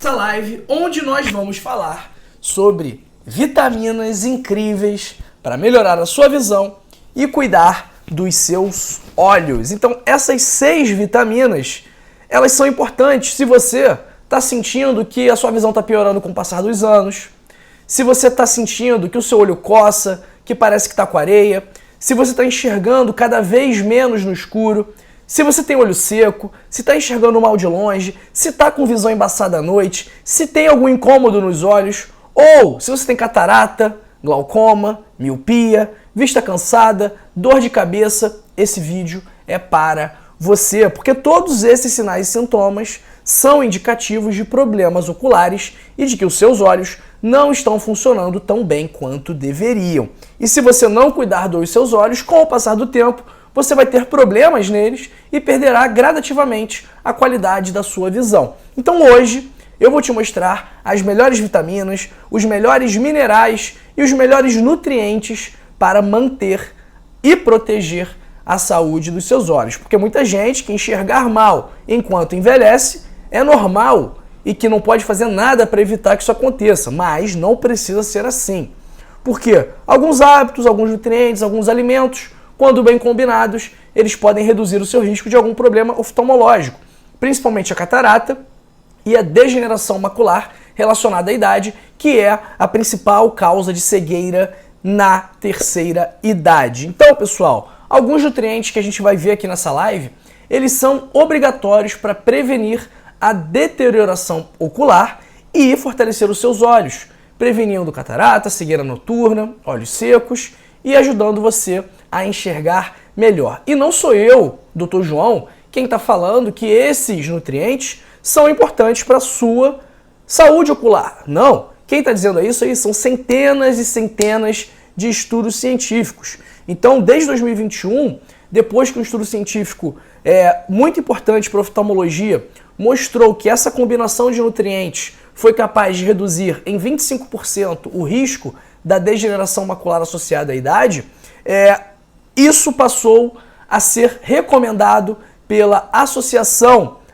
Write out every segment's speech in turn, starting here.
Essa live onde nós vamos falar sobre vitaminas incríveis para melhorar a sua visão e cuidar dos seus olhos. Então, essas 6 vitaminas, elas são importantes se você está sentindo que a sua visão está piorando com o passar dos anos, se você está sentindo que o seu olho coça, que parece que está com areia, se você está enxergando cada vez menos no escuro, se você tem olho seco, se está enxergando mal de longe, se está com visão embaçada à noite, se tem algum incômodo nos olhos, ou se você tem catarata, glaucoma, miopia, vista cansada, dor de cabeça, esse vídeo é para você, porque todos esses sinais e sintomas são indicativos de problemas oculares e de que os seus olhos não estão funcionando tão bem quanto deveriam. E se você não cuidar dos seus olhos, com o passar do tempo, você vai ter problemas neles e perderá gradativamente a qualidade da sua visão. Então hoje eu vou te mostrar as melhores vitaminas, os melhores minerais e os melhores nutrientes para manter e proteger a saúde dos seus olhos. Porque muita gente que enxergar mal enquanto envelhece é normal e que não pode fazer nada para evitar que isso aconteça, mas não precisa ser assim. Porque alguns hábitos, alguns nutrientes, alguns alimentos, quando bem combinados, eles podem reduzir o seu risco de algum problema oftalmológico, principalmente a catarata e a degeneração macular relacionada à idade, que é a principal causa de cegueira na terceira idade. Então, pessoal, alguns nutrientes que a gente vai ver aqui nessa live, eles são obrigatórios para prevenir a deterioração ocular e fortalecer os seus olhos, prevenindo catarata, cegueira noturna, olhos secos e ajudando você a enxergar melhor. E não sou eu, Dr. João, quem está falando que esses nutrientes são importantes para a sua saúde ocular. Não, quem está dizendo isso aí são centenas e centenas de estudos científicos. Então, desde 2021, depois que um estudo científico muito importante para a oftalmologia mostrou que essa combinação de nutrientes foi capaz de reduzir em 25% o risco da degeneração macular associada à idade, isso passou a ser recomendado pela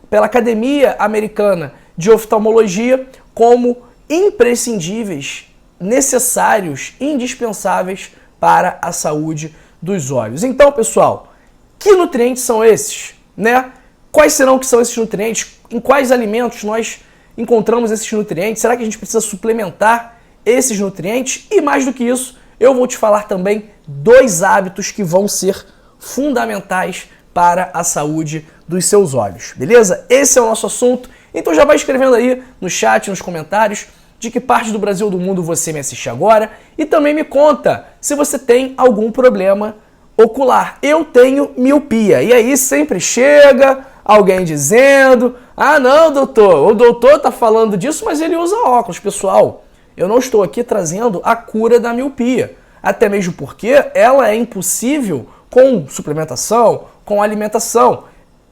pela Academia Americana de Oftalmologia como imprescindíveis, necessários, indispensáveis para a saúde dos olhos. Então, pessoal, que nutrientes são esses, né? Quais serão que são esses nutrientes? Em quais alimentos nós encontramos esses nutrientes? Será que a gente precisa suplementar esses nutrientes? E mais do que isso, eu vou te falar também 2 hábitos que vão ser fundamentais para a saúde dos seus olhos, beleza? Esse é o nosso assunto, então já vai escrevendo aí no chat, nos comentários, de que parte do Brasil ou do mundo você me assiste agora e também me conta se você tem algum problema ocular. Eu tenho miopia e aí sempre chega alguém dizendo: ah não, doutor, o doutor tá falando disso, mas ele usa óculos. Pessoal, eu não estou aqui trazendo a cura da miopia, até mesmo porque ela é impossível com suplementação, com alimentação.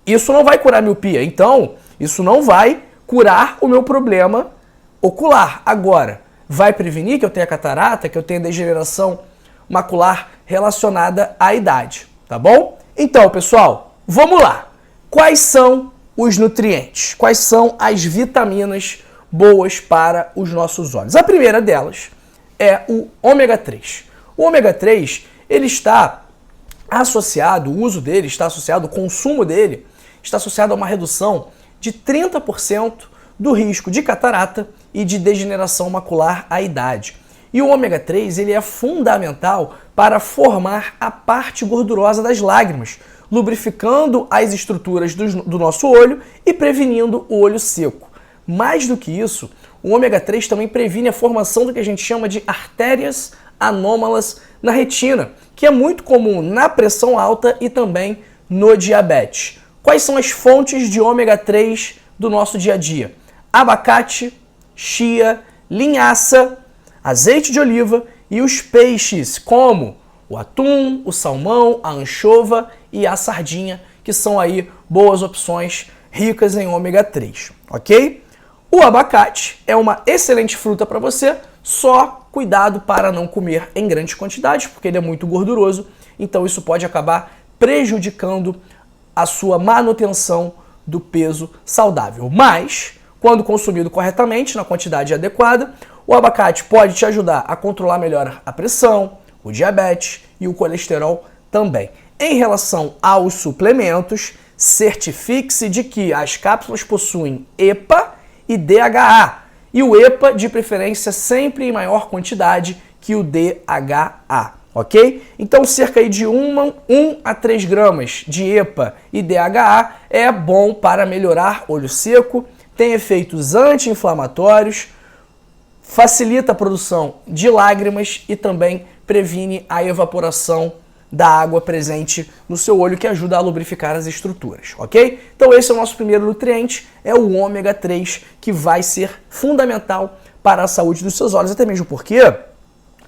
Isso não vai curar a miopia, então isso não vai curar o meu problema ocular. Agora, vai prevenir que eu tenha catarata, que eu tenha degeneração macular relacionada à idade, tá bom? Então, pessoal, vamos lá. Quais são os nutrientes? Quais são as vitaminas boas para os nossos olhos? A primeira delas é o ômega 3. O ômega 3, ele está associado, o uso dele está associado, o consumo dele está associado a uma redução de 30% do risco de catarata e de degeneração macular à idade. E o ômega 3 ele é fundamental para formar a parte gordurosa das lágrimas, lubrificando as estruturas do nosso olho e prevenindo o olho seco. Mais do que isso, o ômega 3 também previne a formação do que a gente chama de artérias anômalas na retina, que é muito comum na pressão alta e também no diabetes. Quais são as fontes de ômega 3 do nosso dia a dia? Abacate, chia, linhaça, azeite de oliva e os peixes, como o atum, o salmão, a anchova e a sardinha, que são aí boas opções ricas em ômega 3, ok? O abacate é uma excelente fruta para você, só cuidado para não comer em grandes quantidades, porque ele é muito gorduroso, então isso pode acabar prejudicando a sua manutenção do peso saudável. Mas Quando consumido corretamente, na quantidade adequada, o abacate pode te ajudar a controlar melhor a pressão, o diabetes e o colesterol também. Em relação aos suplementos, certifique-se de que as cápsulas possuem EPA e DHA, e o EPA de preferência sempre em maior quantidade que o DHA, ok? Então cerca de 1 a 3 gramas de EPA e DHA é bom para melhorar olho seco, tem efeitos anti-inflamatórios, facilita a produção de lágrimas e também previne a evaporação da água presente no seu olho, que ajuda a lubrificar as estruturas, ok? Então esse é o nosso primeiro nutriente, é o ômega 3, que vai ser fundamental para a saúde dos seus olhos, até mesmo porque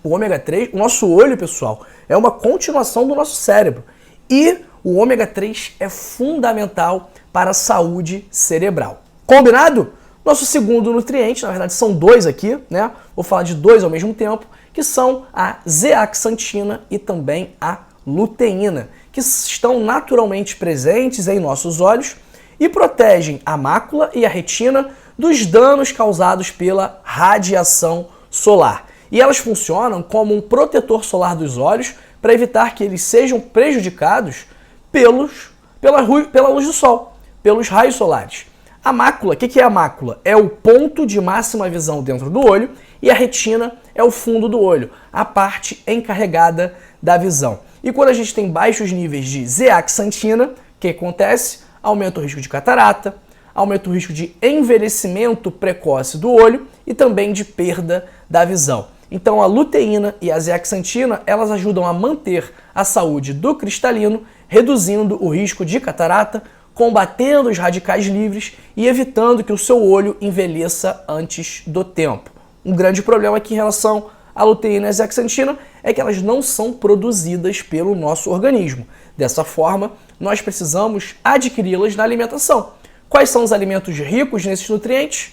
o ômega 3, o nosso olho, pessoal, é uma continuação do nosso cérebro, e o ômega 3 é fundamental para a saúde cerebral. Combinado? Nosso segundo nutriente, na verdade são dois aqui, né? Vou falar de dois ao mesmo tempo, que são a zeaxantina e também a luteína, que estão naturalmente presentes em nossos olhos e protegem a mácula e a retina dos danos causados pela radiação solar. E elas funcionam como um protetor solar dos olhos para evitar que eles sejam prejudicados pela luz do sol, pelos raios solares. A mácula, o que é a mácula? É o ponto de máxima visão dentro do olho e a retina é o fundo do olho, a parte encarregada da visão. E quando a gente tem baixos níveis de zeaxantina, o que acontece? Aumenta o risco de catarata, aumenta o risco de envelhecimento precoce do olho e também de perda da visão. Então a luteína e a zeaxantina, elas ajudam a manter a saúde do cristalino, reduzindo o risco de catarata, combatendo os radicais livres e evitando que o seu olho envelheça antes do tempo. Um grande problema aqui em relação à luteína e à zeaxantina é que elas não são produzidas pelo nosso organismo. Dessa forma, nós precisamos adquiri-las na alimentação. Quais são os alimentos ricos nesses nutrientes?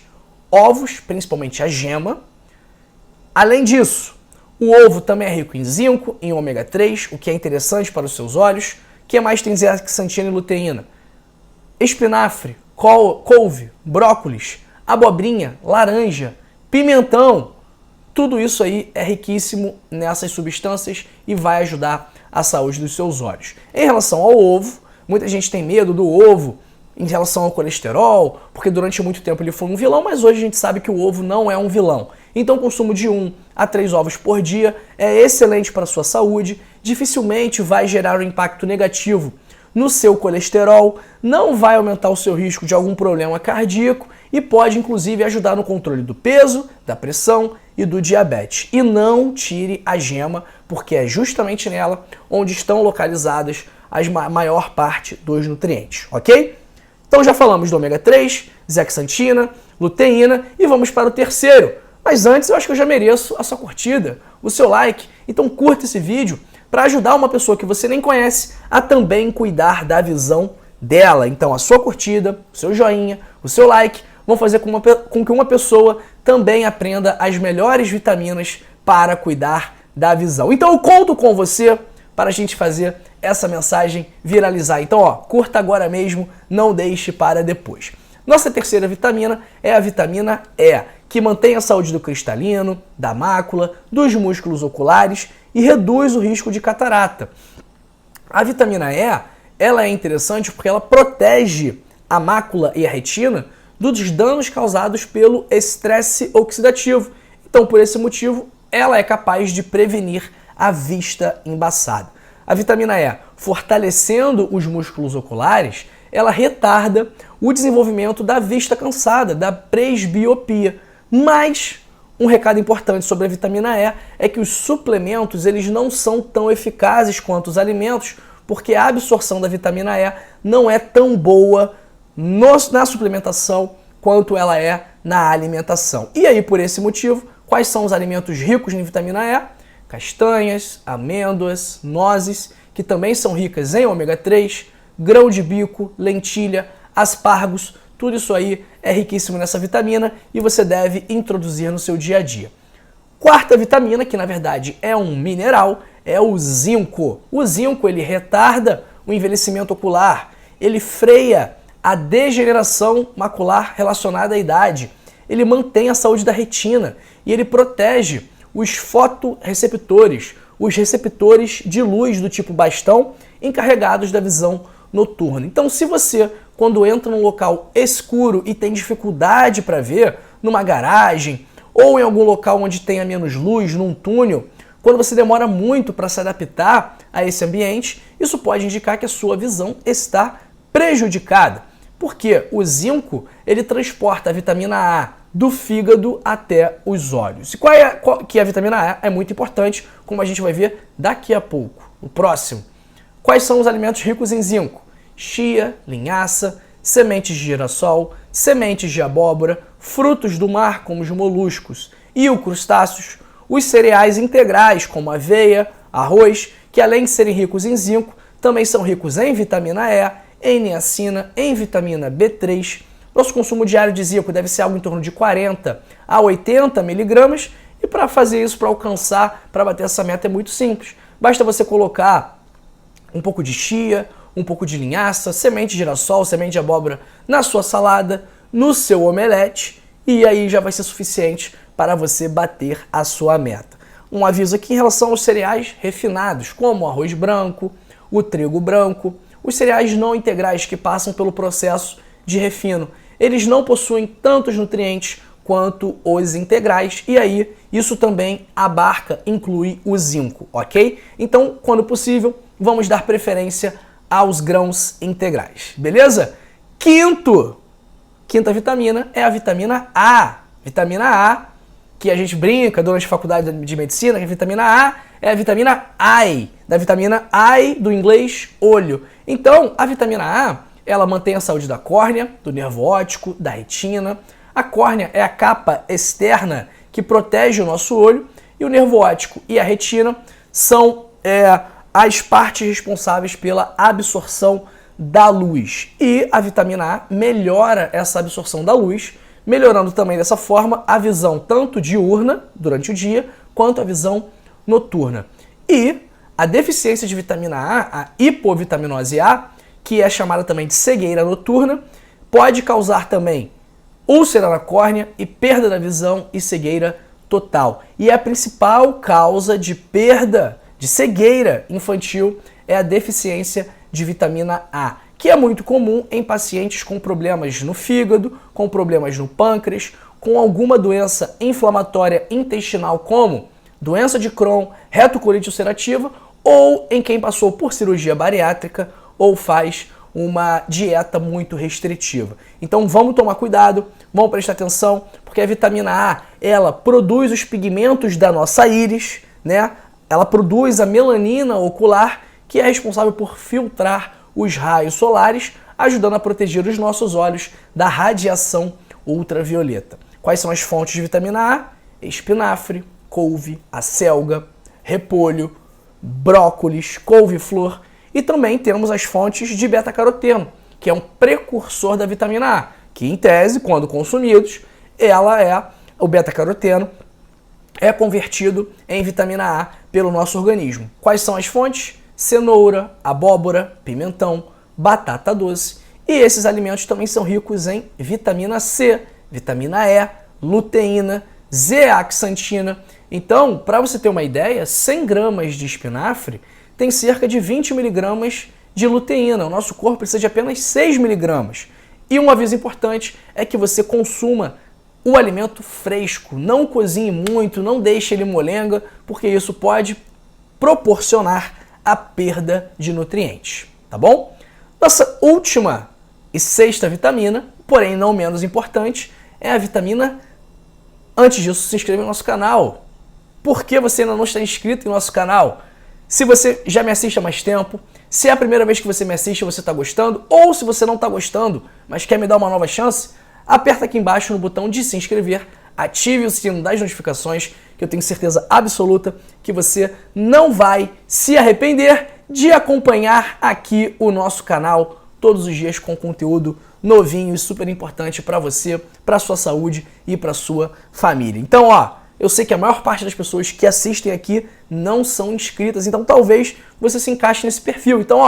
Ovos, principalmente a gema. Além disso, o ovo também é rico em zinco, em ômega 3, o que é interessante para os seus olhos. O que mais tem zeaxantina e luteína? Espinafre, couve, brócolis, abobrinha, laranja, pimentão, tudo isso aí é riquíssimo nessas substâncias e vai ajudar a saúde dos seus olhos. Em relação ao ovo, muita gente tem medo do ovo em relação ao colesterol, porque durante muito tempo ele foi um vilão, mas hoje a gente sabe que o ovo não é um vilão. Então o consumo de 1 a 3 ovos por dia é excelente para a sua saúde, dificilmente vai gerar um impacto negativo no seu colesterol, não vai aumentar o seu risco de algum problema cardíaco e pode inclusive ajudar no controle do peso, da pressão e do diabetes. E não tire a gema, porque é justamente nela onde estão localizadas a maior parte dos nutrientes, ok? Então já falamos do ômega 3, zeaxantina, luteína e vamos para o terceiro. Mas antes eu acho que eu já mereço a sua curtida, o seu like, então curta esse vídeo para ajudar uma pessoa que você nem conhece a também cuidar da visão dela. Então a sua curtida, o seu joinha, o seu like vão fazer com que uma pessoa também aprenda as melhores vitaminas para cuidar da visão. Então eu conto com você para a gente fazer essa mensagem viralizar. Então, curta agora mesmo, não deixe para depois. Nossa terceira vitamina é a vitamina E, que mantém a saúde do cristalino, da mácula, dos músculos oculares e reduz o risco de catarata. A vitamina E, ela é interessante porque ela protege a mácula e a retina dos danos causados pelo estresse oxidativo. Então, por esse motivo, ela é capaz de prevenir a vista embaçada. A vitamina E, fortalecendo os músculos oculares, ela retarda o desenvolvimento da vista cansada, da presbiopia. Mas um recado importante sobre a vitamina E é que os suplementos eles não são tão eficazes quanto os alimentos, porque a absorção da vitamina E não é tão boa na suplementação quanto ela é na alimentação. E aí, por esse motivo, quais são os alimentos ricos em vitamina E? Castanhas, amêndoas, nozes, que também são ricas em ômega 3, grão de bico, lentilha, aspargos, tudo isso aí é riquíssimo nessa vitamina e você deve introduzir no seu dia a dia. Quarta vitamina, que na verdade é um mineral, é o zinco. O zinco ele retarda o envelhecimento ocular, ele freia a degeneração macular relacionada à idade. Ele mantém a saúde da retina e ele protege os fotorreceptores, os receptores de luz do tipo bastão encarregados da visão noturna. Então, se você, quando entra num local escuro e tem dificuldade para ver, numa garagem ou em algum local onde tenha menos luz, num túnel, quando você demora muito para se adaptar a esse ambiente, isso pode indicar que a sua visão está prejudicada. Porque o zinco, ele transporta a vitamina A do fígado até os olhos. E que a vitamina A é muito importante, como a gente vai ver daqui a pouco. O próximo. Quais são os alimentos ricos em zinco? Chia, linhaça, sementes de girassol, sementes de abóbora, frutos do mar como os moluscos e os crustáceos, os cereais integrais como aveia, arroz, que além de serem ricos em zinco, também são ricos em vitamina E, em niacina, em vitamina B3. Nosso consumo diário de zinco deve ser algo em torno de 40 a 80 miligramas e para fazer isso, para alcançar, para bater essa meta é muito simples. Basta você colocar um pouco de chia, um pouco de linhaça, semente de girassol, semente de abóbora na sua salada, no seu omelete e aí já vai ser suficiente para você bater a sua meta. Um aviso aqui em relação aos cereais refinados, como o arroz branco, o trigo branco, os cereais não integrais que passam pelo processo de refino. Eles não possuem tantos nutrientes quanto os integrais e aí isso também inclui o zinco, ok? Então, quando possível, vamos dar preferência aos grãos integrais, beleza? Quinta vitamina é a vitamina A. Vitamina A, que a gente brinca durante a faculdade de medicina, que a vitamina A é a vitamina I, da vitamina I do inglês olho. Então, a vitamina A, ela mantém a saúde da córnea, do nervo óptico, da retina. A córnea é a capa externa que protege o nosso olho e o nervo óptico e a retina são as partes responsáveis pela absorção da luz. E a vitamina A melhora essa absorção da luz, melhorando também dessa forma a visão tanto diurna, durante o dia, quanto a visão noturna. E a deficiência de vitamina A, a hipovitaminose A, que é chamada também de cegueira noturna, pode causar também úlcera na córnea e perda da visão e cegueira total. E a principal causa de perda de cegueira infantil é a deficiência de vitamina A, que é muito comum em pacientes com problemas no fígado, com problemas no pâncreas, com alguma doença inflamatória intestinal como doença de Crohn, retocolite ulcerativa ou em quem passou por cirurgia bariátrica ou faz uma dieta muito restritiva. Então vamos tomar cuidado, vamos prestar atenção, porque a vitamina A, ela produz os pigmentos da nossa íris, né? Ela produz a melanina ocular, que é responsável por filtrar os raios solares, ajudando a proteger os nossos olhos da radiação ultravioleta. Quais são as fontes de vitamina A? Espinafre, couve, acelga, repolho, brócolis, couve-flor e também temos as fontes de beta-caroteno, que é um precursor da vitamina A, que em tese, quando consumidos, o beta-caroteno é convertido em vitamina A pelo nosso organismo. Quais são as fontes? Cenoura, abóbora, pimentão, batata doce. E esses alimentos também são ricos em vitamina C, vitamina E, luteína, zeaxantina. Então, para você ter uma ideia, 100 gramas de espinafre tem cerca de 20 miligramas de luteína. O nosso corpo precisa de apenas 6 miligramas. E um aviso importante é que você consuma o alimento fresco. Não cozinhe muito, não deixe ele molenga, porque isso pode proporcionar a perda de nutrientes, tá bom? Nossa última e sexta vitamina, porém não menos importante, é a vitamina. Antes disso, se inscreva no nosso canal. Por que você ainda não está inscrito em nosso canal? Se você já me assiste há mais tempo, se é a primeira vez que você me assiste e você está gostando, ou se você não está gostando, mas quer me dar uma nova chance, aperta aqui embaixo no botão de se inscrever, ative o sino das notificações, que eu tenho certeza absoluta que você não vai se arrepender de acompanhar aqui o nosso canal todos os dias com conteúdo novinho e super importante para você, para sua saúde e para sua família. Então, eu sei que a maior parte das pessoas que assistem aqui não são inscritas, então talvez você se encaixe nesse perfil. Então,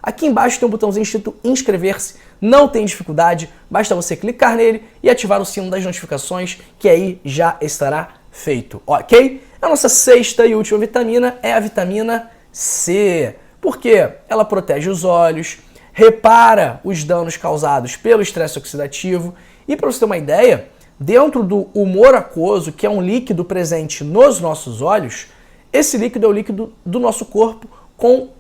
aqui embaixo tem um botãozinho escrito inscrever-se, não tem dificuldade, basta você clicar nele e ativar o sino das notificações, que aí já estará feito, ok? A nossa sexta e última vitamina é a vitamina C, porque ela protege os olhos, repara os danos causados pelo estresse oxidativo e, para você ter uma ideia, dentro do humor aquoso, que é um líquido presente nos nossos olhos, esse líquido é o líquido do nosso corpo com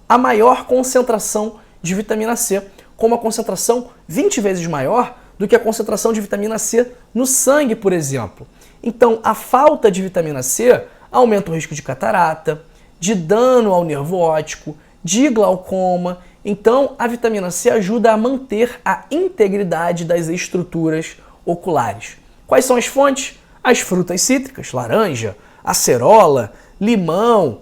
a maior concentração de vitamina C, com uma concentração 20 vezes maior do que a concentração de vitamina C no sangue, por exemplo. Então, a falta de vitamina C aumenta o risco de catarata, de dano ao nervo óptico, de glaucoma. Então, a vitamina C ajuda a manter a integridade das estruturas oculares. Quais são as fontes? As frutas cítricas, laranja, acerola, limão,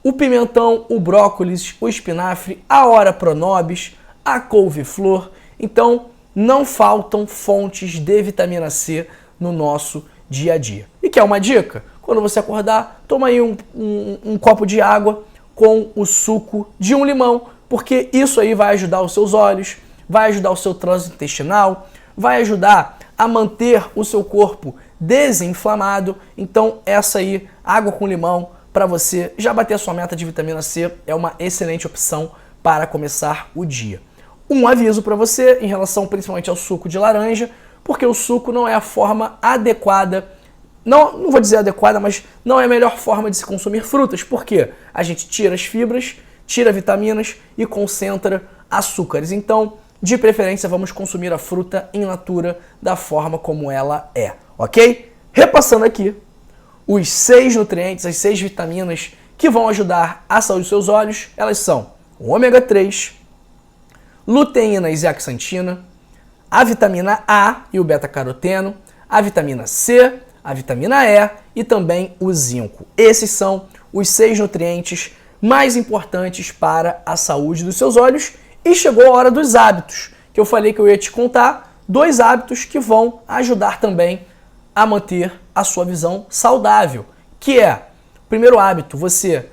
o pimentão, o brócolis, o espinafre, a ora pronobis, a couve-flor. Então, não faltam fontes de vitamina C no nosso dia a dia. E quer uma dica? Quando você acordar, toma aí um copo de água com o suco de um limão, porque isso aí vai ajudar os seus olhos, vai ajudar o seu trânsito intestinal, vai ajudar a manter o seu corpo desinflamado. Então, essa aí, água com limão, para você já bater a sua meta de vitamina C, é uma excelente opção para começar o dia. Um aviso para você em relação principalmente ao suco de laranja, porque o suco não é a forma adequada, não vou dizer adequada, mas não é a melhor forma de se consumir frutas, porque a gente tira as fibras, tira vitaminas e concentra açúcares. Então, de preferência, vamos consumir a fruta in natura da forma como ela é, ok? Repassando aqui, os 6 nutrientes, as 6 vitaminas que vão ajudar a saúde dos seus olhos, elas são o ômega 3, luteína e zeaxantina, a vitamina A e o beta-caroteno, a vitamina C, a vitamina E e também o zinco. Esses são os 6 nutrientes mais importantes para a saúde dos seus olhos. E chegou a hora dos hábitos, que eu falei que eu ia te contar, 2 hábitos que vão ajudar também a manter a sua visão saudável, que é, primeiro hábito, você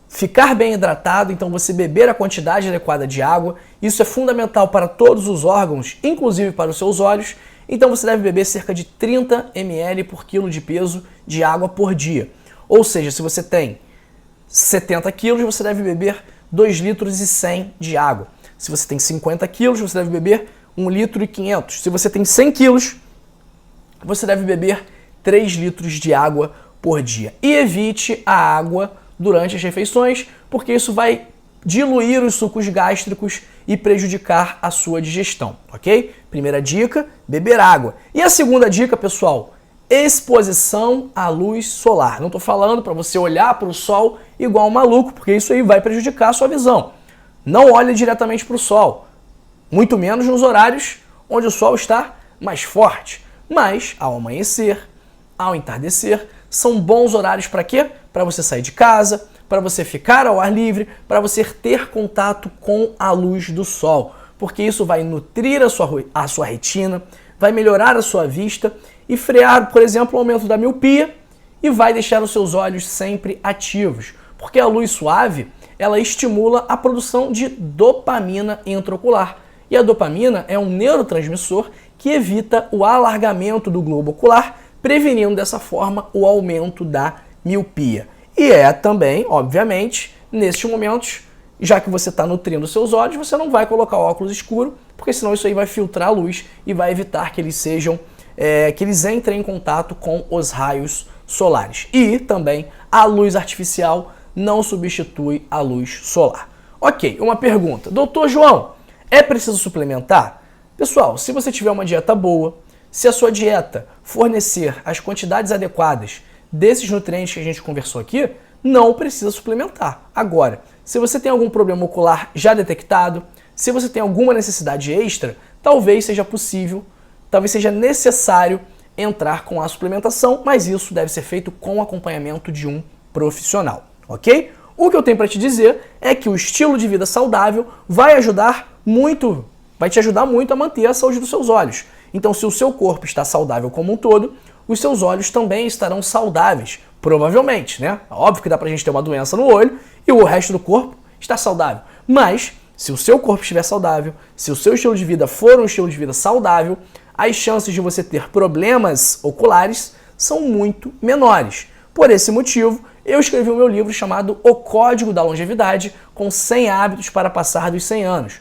ficar bem hidratado, então você beber a quantidade adequada de água. Isso é fundamental para todos os órgãos, inclusive para os seus olhos. Então você deve beber cerca de 30 ml por quilo de peso de água por dia. Ou seja, se você tem 70 quilos, você deve beber 2 litros e 100 de água. Se você tem 50 quilos, você deve beber 1 litro e 500. Se você tem 100 quilos, você deve beber 3 litros de água por dia. E evite a água durante as refeições, porque isso vai diluir os sucos gástricos e prejudicar a sua digestão, ok? Primeira dica, beber água. E a segunda dica, pessoal, exposição à luz solar. Não estou falando para você olhar para o sol igual um maluco, porque isso aí vai prejudicar a sua visão. Não olhe diretamente para o sol, muito menos nos horários onde o sol está mais forte. Mas ao amanhecer, ao entardecer, são bons horários para quê? Para você sair de casa, para você ficar ao ar livre, para você ter contato com a luz do sol, porque isso vai nutrir a sua retina, vai melhorar a sua vista e frear, por exemplo, o aumento da miopia e vai deixar os seus olhos sempre ativos, porque a luz suave, ela estimula a produção de dopamina intraocular. E a dopamina é um neurotransmissor que evita o alargamento do globo ocular, prevenindo dessa forma o aumento da miopia. E é também, obviamente, nesses momentos, já que você está nutrindo seus olhos, você não vai colocar óculos escuro, porque senão isso aí vai filtrar a luz e vai evitar que eles que eles entrem em contato com os raios solares. E também a luz artificial não substitui a luz solar. Ok, uma pergunta. Doutor João, é preciso suplementar? Pessoal, se você tiver uma dieta boa, se a sua dieta fornecer as quantidades adequadas desses nutrientes que a gente conversou aqui, não precisa suplementar. Agora, se você tem algum problema ocular já detectado, se você tem alguma necessidade extra, talvez seja possível, talvez seja necessário entrar com a suplementação, mas isso deve ser feito com acompanhamento de um profissional, ok? O que eu tenho para te dizer é que o estilo de vida saudável vai te ajudar muito a manter a saúde dos seus olhos. Então, se o seu corpo está saudável como um todo, os seus olhos também estarão saudáveis, provavelmente, né? Óbvio que dá pra gente ter uma doença no olho e o resto do corpo está saudável. Mas, Se o seu corpo estiver saudável, se o seu estilo de vida for um estilo de vida saudável, as chances de você ter problemas oculares são muito menores. Por esse motivo, eu escrevi o meu livro chamado O Código da Longevidade, com 100 hábitos para passar dos 100 anos.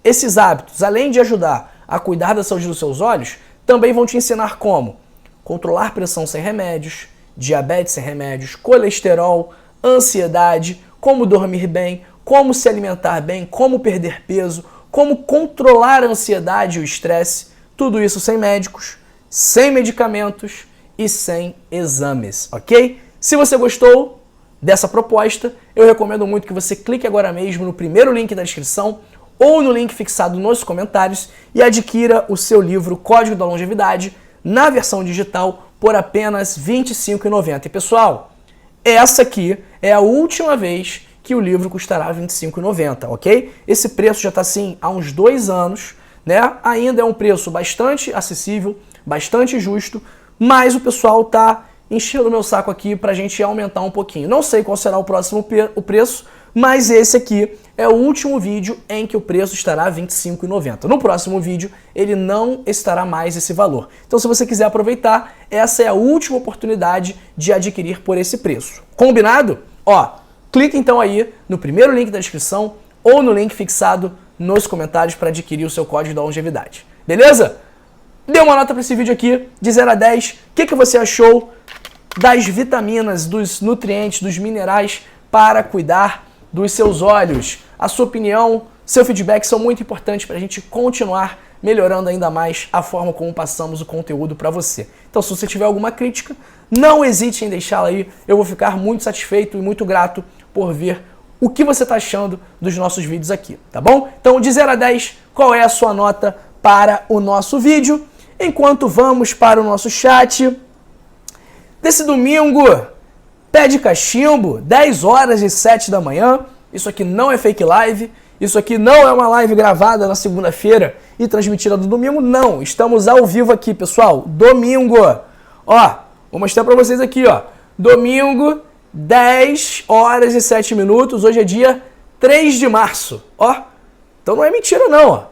Esses hábitos, além de ajudar a cuidar da saúde dos seus olhos, também vão te ensinar como controlar pressão sem remédios, diabetes sem remédios, colesterol, ansiedade, como dormir bem, como se alimentar bem, como perder peso, como controlar a ansiedade e o estresse, tudo isso sem médicos, sem medicamentos e sem exames, ok? Se você gostou dessa proposta, eu recomendo muito que você clique agora mesmo no primeiro link da descrição ou no link fixado nos comentários e adquira o seu livro Código da Longevidade na versão digital por apenas R$ 25,90. E pessoal, essa aqui é a última vez que o livro custará R$ 25,90, ok? Esse preço já está assim há uns 2 anos, né? Ainda é um preço bastante acessível, bastante justo, mas o pessoal está enchendo o meu saco aqui para a gente aumentar um pouquinho. Não sei qual será o próximo preço, mas esse aqui é o último vídeo em que o preço estará R$ 25,90. No próximo vídeo, ele não estará mais esse valor. Então, se você quiser aproveitar, essa é a última oportunidade de adquirir por esse preço. Combinado? Ó, clique então aí no primeiro link da descrição ou no link fixado nos comentários para adquirir o seu Código da Longevidade. Beleza? Dê uma nota para esse vídeo aqui, de 0 a 10. O que você achou das vitaminas, dos nutrientes, dos minerais para cuidar dos seus olhos? A sua opinião, seu feedback são muito importantes para a gente continuar melhorando ainda mais a forma como passamos o conteúdo para você. Então, se você tiver alguma crítica, não hesite em deixá-la aí. Eu vou ficar muito satisfeito e muito grato por ver o que você está achando dos nossos vídeos aqui, tá bom? Então, de 0 a 10, qual é a sua nota para o nosso vídeo? Enquanto vamos para o nosso chat, desse domingo, pé de cachimbo, 10 horas e 7 da manhã. Isso aqui não é fake live, isso aqui não é uma live gravada na segunda-feira e transmitida no domingo, não. Estamos ao vivo aqui, pessoal, domingo. Ó, vou mostrar pra vocês aqui, ó. Domingo, 10 horas e 7 minutos, hoje é dia 3 de março, ó. Então não é mentira não, ó.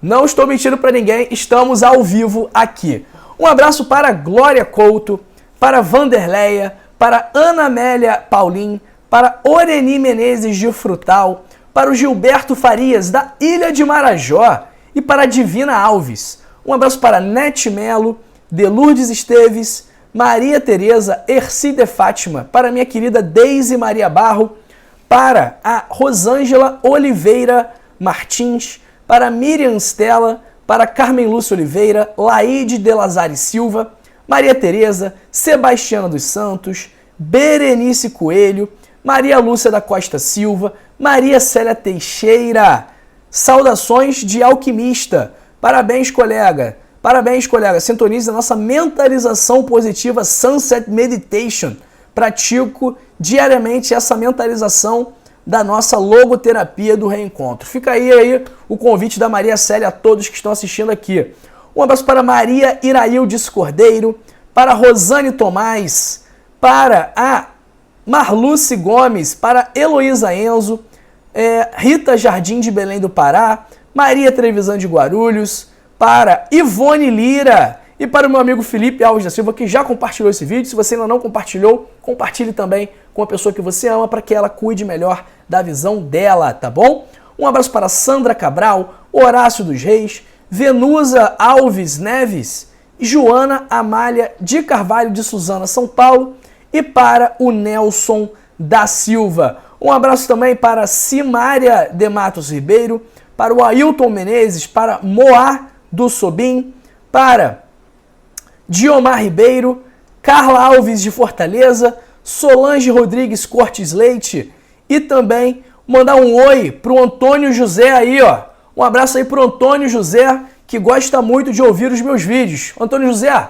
Não estou mentindo pra ninguém, estamos ao vivo aqui. Um abraço para Glória Couto, para Vanderleia, para Ana Amélia Paulin, para Oreni Menezes de Frutal, para o Gilberto Farias, da Ilha de Marajó, e para a Divina Alves. Um abraço para Nete Melo, Delurdes Esteves, Maria Tereza, Erci de Fátima, para minha querida Deise Maria Barro, para a Rosângela Oliveira Martins, para Miriam Stella, para Carmen Lúcia Oliveira, Laide de Lazare Silva, Maria Tereza, Sebastiana dos Santos, Berenice Coelho, Maria Lúcia da Costa Silva, Maria Célia Teixeira. Saudações de alquimista. Parabéns, colega. Parabéns, colega. Sintonize a nossa mentalização positiva Sunset Meditation. Pratico diariamente essa mentalização da nossa logoterapia do reencontro. Fica aí o convite da Maria Célia a todos que estão assistindo aqui. Um abraço para Maria Iraildes Cordeiro, para Rosane Tomás, para a Marluce Gomes, para Heloísa Enzo, Rita Jardim de Belém do Pará, Maria Trevisan de Guarulhos, para Ivone Lira e para o meu amigo Felipe Alves da Silva, que já compartilhou esse vídeo. Se você ainda não compartilhou, compartilhe também com a pessoa que você ama para que ela cuide melhor da visão dela, tá bom? Um abraço para Sandra Cabral, Horácio dos Reis, Venusa Alves Neves, Joana Amália de Carvalho de Suzana, São Paulo, e para o Nelson da Silva. Um abraço também para Simária de Matos Ribeiro, para o Ailton Menezes, para Moá do Sobim, para Diomar Ribeiro, Carla Alves de Fortaleza, Solange Rodrigues Cortes Leite, e também mandar um oi para o Antônio José aí, ó. Um abraço aí para o Antônio José, que gosta muito de ouvir os meus vídeos. Antônio José,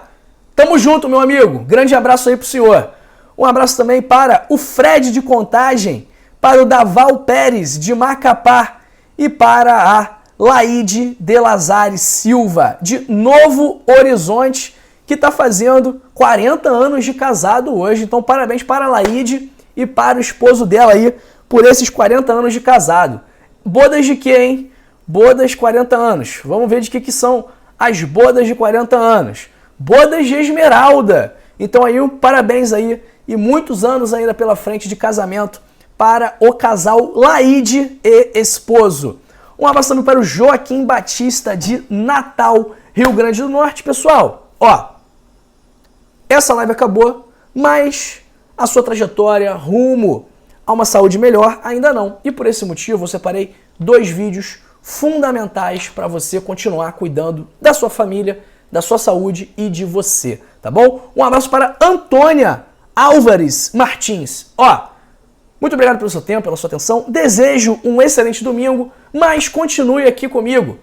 tamo junto, meu amigo. Grande abraço aí pro senhor. Um abraço também para o Fred de Contagem, para o Daval Pérez de Macapá e para a Laide de Lazare Silva, de Novo Horizonte, que está fazendo 40 anos de casado hoje. Então, parabéns para a Laide e para o esposo dela aí por esses 40 anos de casado. bodas de quê, hein? Bodas 40 anos. Vamos ver de que são as bodas de 40 anos. Bodas de esmeralda. Então aí, parabéns aí e muitos anos ainda pela frente de casamento para o casal Laide e esposo. Um abraço também para o Joaquim Batista de Natal, Rio Grande do Norte. Pessoal, ó, essa live acabou, mas a sua trajetória rumo a uma saúde melhor ainda não. E por esse motivo eu separei 2 vídeos fundamentais para você continuar cuidando da sua família, da sua saúde e de você, tá bom? Um abraço para Antônia Álvares Martins. Ó, muito obrigado pelo seu tempo, pela sua atenção. Desejo um excelente domingo, mas continue aqui comigo.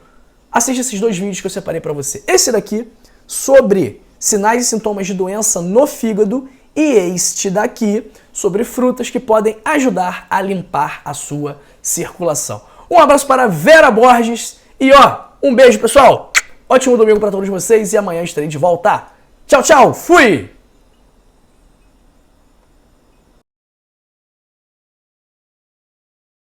Assista esses 2 vídeos que eu separei para você. Esse daqui, sobre sinais e sintomas de doença no fígado, e este daqui, sobre frutas que podem ajudar a limpar a sua circulação. Um abraço para Vera Borges e ó, um beijo, pessoal. Ótimo domingo para todos vocês e amanhã estarei de volta. Tchau, tchau. Fui!